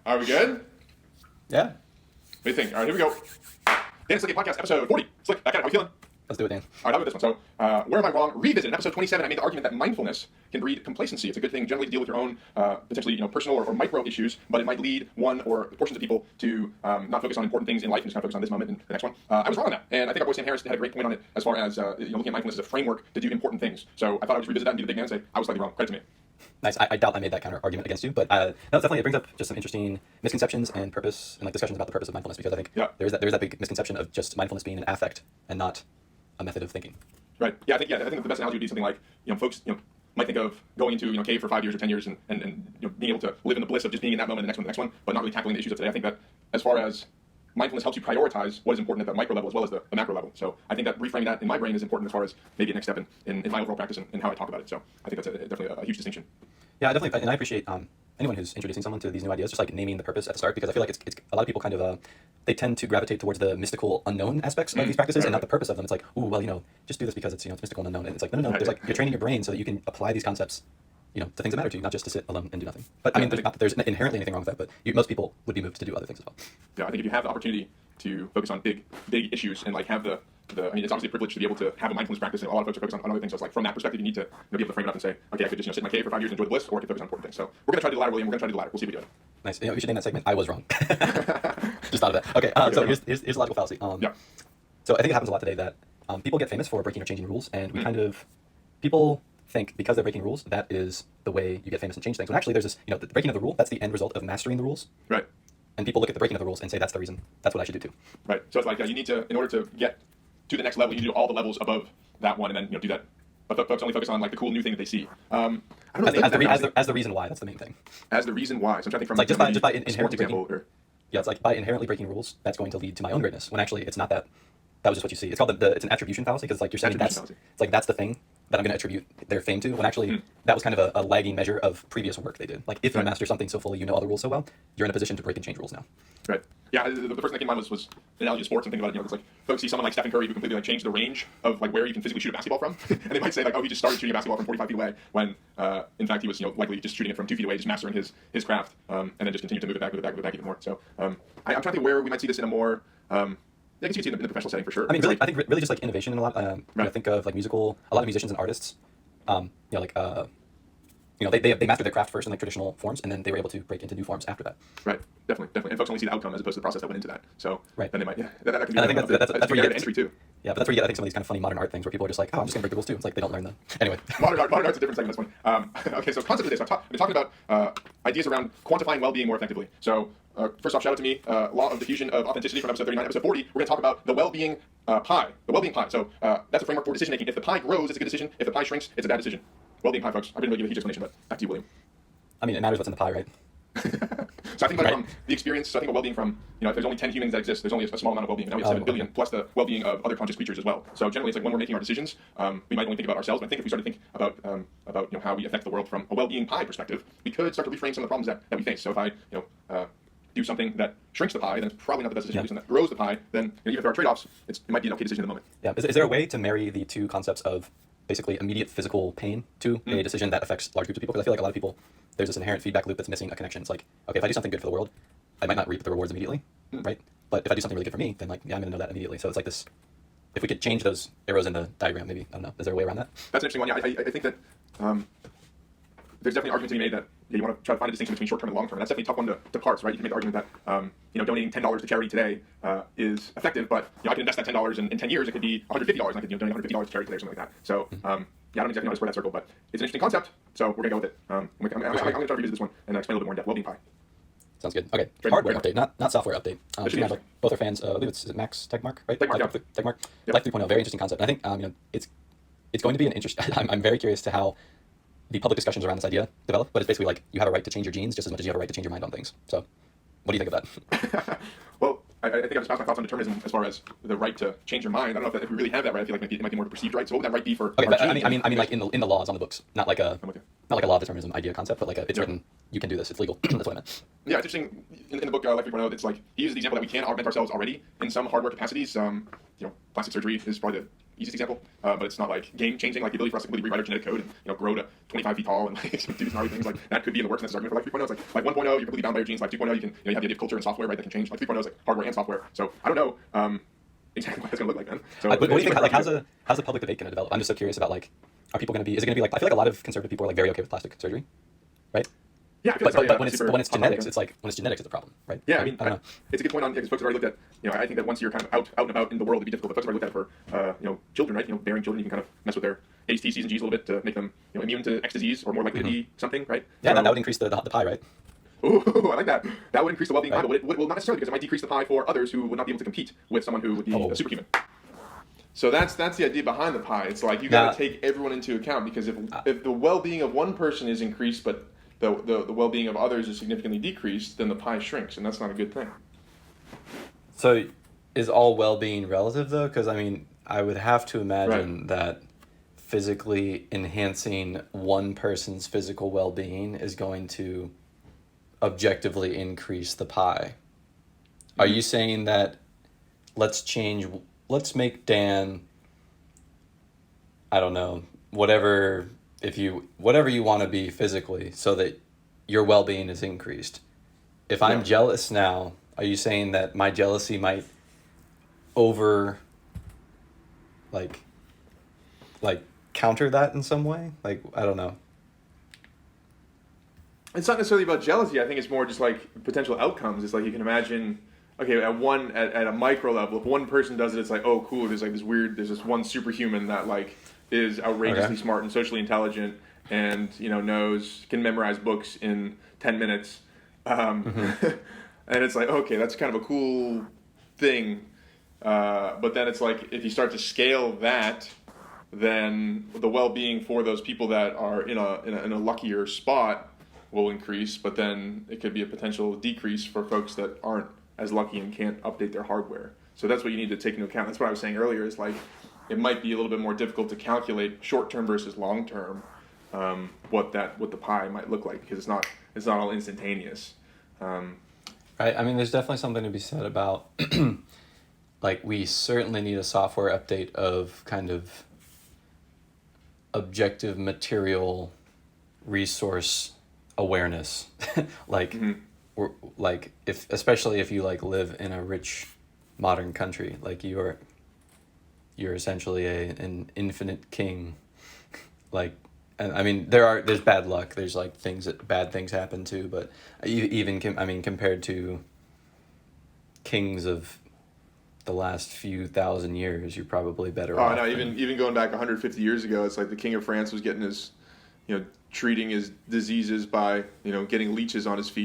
Are we good? Yeah. What do you think? All right, here we go. Dan Slicky Podcast, episode 40. Slick, back at it. How you feeling? Let's do it, Dan. All right, how about this one? So, where am I wrong? Revisit. In episode 27, I made the argument that mindfulness can breed complacency. It's a good thing generally to deal with your own potentially personal or micro issues, but it might lead one or portions of people to not focus on important things in life and just kind of focus on this moment and the next one. I was wrong on that, and I think our boy Sam Harris had a great point on it as far as looking at mindfulness as a framework to do important things. So I thought I would just revisit that and be the big man and say I was slightly wrong. Credit to me. Nice. I doubt I made that counter argument against you, but no, definitely it brings up just some interesting misconceptions and purpose and like discussions about the purpose of mindfulness, because I think there's that big misconception of just mindfulness being an affect and not a method of thinking. Right. I think the best analogy would be something like folks might think of going into cave for 5 years or 10 years and being able to live in the bliss of just being in that moment and the next one, but not really tackling the issues of today. I think that as far as mindfulness helps you prioritize what is important at the micro level as well as the macro level. So I think that reframing that in my brain is important as far as maybe a next step in my overall practice and how I talk about it. So I think that's definitely a huge distinction. Yeah, definitely, and I appreciate anyone who's introducing someone to these new ideas, just like naming the purpose at the start, because I feel like it's a lot of people kind of they tend to gravitate towards the mystical unknown aspects of these practices and not the purpose of them. It's like, ooh, well, just do this because it's it's mystical and unknown. And it's like, no, there's like you're training your brain so that you can apply these concepts, to things that matter to you, not just to sit alone and do nothing. But I mean, not that there's inherently anything wrong with that, but most people would be moved to do other things as well. Yeah, I think if you have the opportunity to focus on big issues and like have the it's obviously a privilege to be able to have a mindfulness practice, and a lot of folks are focused on other things. So it's like from that perspective, you need to be able to frame it up and say, okay, I could just sit in my cave for 5 years and enjoy the bliss, or I could focus on important things. So we're gonna try to do the latter, William. We're gonna try to do the latter. We'll see if we do it. Nice. We should name that segment "I was wrong." Just thought of that. Okay. So here's a logical fallacy. So I think it happens a lot today that people get famous for breaking or changing rules, and we people think because they're breaking rules that is the way you get famous and change things. When actually there's this the breaking of the rule, that's the end result of mastering the rules. Right. And people look at the breaking of the rules and say that's the reason. That's what I should do too. Right. So it's like you need to, in order to get to the next level, you need to do all the levels above that one, and then do that. But folks only focus on like the cool new thing that they see. I don't know as the reason why. That's the main thing. As the reason why. So I'm trying to think from like just by inherently example. Yeah, it's like by inherently breaking rules, that's going to lead to my own greatness. When actually it's not that. That was just what you see. It's called it's an attribution fallacy, because it's like you're saying that's the thing that I'm going to attribute their fame to, when actually that was kind of a lagging measure of previous work they did. Like if you master something so fully, all the rules so well, you're in a position to break and change rules now. Right. Yeah. The first thing that came to mind was an analogy of sports. I'm thinking about it. It's like folks see someone like Stephen Curry who completely changed the range of like where you can physically shoot a basketball from, and they might say like, oh, he just started shooting a basketball from 45 feet away, when in fact he was likely just shooting it from 2 feet away, just mastering his craft, and then just continued to move it back even more. So I'm trying to think where we might see this in a more I guess you can see it in the professional setting for sure. I mean, I think really just like innovation in a lot. Think of like a lot of musicians and artists. They mastered their craft first in like traditional forms, and then they were able to break into new forms after that. Right, definitely. And folks only see the outcome as opposed to the process that went into that. So then they might, that can be. And I think that's where you get entry too. Yeah, but that's where you get, I think, some of these kind of funny modern art things where people are just like, oh, I'm just gonna break the rules too. It's like they don't learn them. Anyway. Modern art's a different segment. This one. Okay, so concept of this. I've been talking about ideas around quantifying well-being more effectively. So first off, shout out to me, Law of Diffusion of Authenticity from episode 39. Episode 40, we're going to talk about the well-being pie. The well-being pie. So that's a framework for decision making. If the pie grows, it's a good decision. If the pie shrinks, it's a bad decision. Well-being pie, folks. I didn't really give a huge explanation, but back to you, William. I mean, it matters what's in the pie, right? So I think about it from the experience. So I think of well-being from, if there's only 10 humans that exist, there's only a small amount of well-being. Now we have 7 billion, plus the well-being of other conscious creatures as well. So generally, it's like when we're making our decisions, we might only think about ourselves. But I think if we start to think about how we affect the world from a well-being pie perspective, we could start to reframe some of the problems that we face. So if I do something that shrinks the pie, then it's probably not the best decision. Do something that grows the pie, then even if there are trade-offs, it might be an okay decision in the moment. Yeah. Is there a way to marry the two concepts of basically immediate physical pain to a decision that affects large groups of people? Because I feel like a lot of people, there's this inherent feedback loop that's missing a connection. It's like, okay, if I do something good for the world, I might not reap the rewards immediately, right? But if I do something really good for me, then I'm going to know that immediately. So it's like this, if we could change those arrows in the diagram, maybe, I don't know, is there a way around that? That's an interesting one. Yeah, I think that there's definitely arguments to be made that you want to try to find a distinction between short-term and long-term. And that's definitely a tough one to parse, right? You can make the argument that donating $10 to charity today is effective, but I can invest that $10 in 10 years. It could be $150, and I could donate $150 to charity today or something like that. So I don't exactly know how to square that circle, but it's an interesting concept. So we're gonna go with it. I'm gonna try to revisit this one and explain a little bit more in depth. Well-being pie. Sounds good. Okay, hardware update, not software update. Both are fans. I believe is it Max Tegmark, right? Tegmark. Yep. Life 3.0, very interesting concept. I think it's going to be an interest. I'm very curious to how the public discussions around this idea develop. But it's basically like you have a right to change your genes just as much as you have a right to change your mind on things. So, what do you think of that? Well, I think I've just passed my thoughts on determinism as far as the right to change your mind. I don't know if we really have that right. I feel like it might be more of a perceived right. So what would that right be for? Okay, but I mean, like in the laws on the books, not like a law of determinism idea concept, but like it's written. You can do this. It's legal. That's what I meant. Yeah, it's interesting. In the book Life 3.0, it's like he uses the example that we can augment ourselves already in some hardware capacities. Plastic surgery is probably easiest example, but it's not like game changing. Like the ability for us to completely rewrite our genetic code and grow to 25 feet tall and like do these gnarly things, like that could be in the works. And that's argument for like 3.0. It's like 1.0 you're completely bound by your genes. Like 2.0 you can you have the idea of culture and software, right, that can change. Like 3.0 is like hardware and software. So I don't know exactly what it's going to look like then. So What do you think? Like, how's the public debate going to develop? I'm just so curious about like, are people going to be? Is it going to be like? I feel like a lot of conservative people are like very okay with plastic surgery, right? Yeah, I feel like But when it's genetics, it's like when it's genetics, it's a problem, right? Yeah, I don't know. it's a good point on because folks have already looked at. I think that once you're kind of out and about in the world, it'd be difficult. But folks have already looked at it for children, right? Bearing children, you can kind of mess with their A's, T's, C's, and G's a little bit to make them immune to X disease or more likely to be something, right? Yeah, that would increase the pie, right? Ooh, I like that. That would increase the well-being pie, but it will not necessarily because it might decrease the pie for others who would not be able to compete with someone who would be a superhuman. So that's the idea behind the pie. It's like you got to take everyone into account because if the well-being of one person is increased, but the well-being of others is significantly decreased, then the pie shrinks, and that's not a good thing. So, is all well-being relative though? Because I mean, I would have to imagine that physically enhancing one person's physical well-being is going to objectively increase the pie. Are you saying that let's make Dan, I don't know, whatever you want to be physically so that your well-being is increased? If I'm jealous now, are you saying that my jealousy might counter that in some way? Like, I don't know. It's not necessarily about jealousy. I think it's more just like potential outcomes. It's like you can imagine, okay, at a micro level, if one person does it, it's like, oh, cool. There's this one superhuman that like is outrageously smart and socially intelligent and can memorize books in 10 minutes. And it's like, okay, that's kind of a cool thing. But then it's like if you start to scale that, then the well-being for those people that are in a luckier spot will increase, but then it could be a potential decrease for folks that aren't as lucky and can't update their hardware. So that's what you need to take into account. That's what I was saying earlier, is like it might be a little bit more difficult to calculate short-term versus long-term what the pie might look like, because it's not all instantaneous. Right. I mean, there's definitely something to be said about like we certainly need a software update of kind of objective material resource awareness. Like especially if you like live in a rich modern country, like you're essentially an infinite king. Like, and I mean there's bad luck, there's like bad things happen too, but compared to kings of the last few thousand years, you're probably better off. Oh no, even going back 150 years ago, it's like the king of France was getting his treating his diseases by getting leeches on his feet.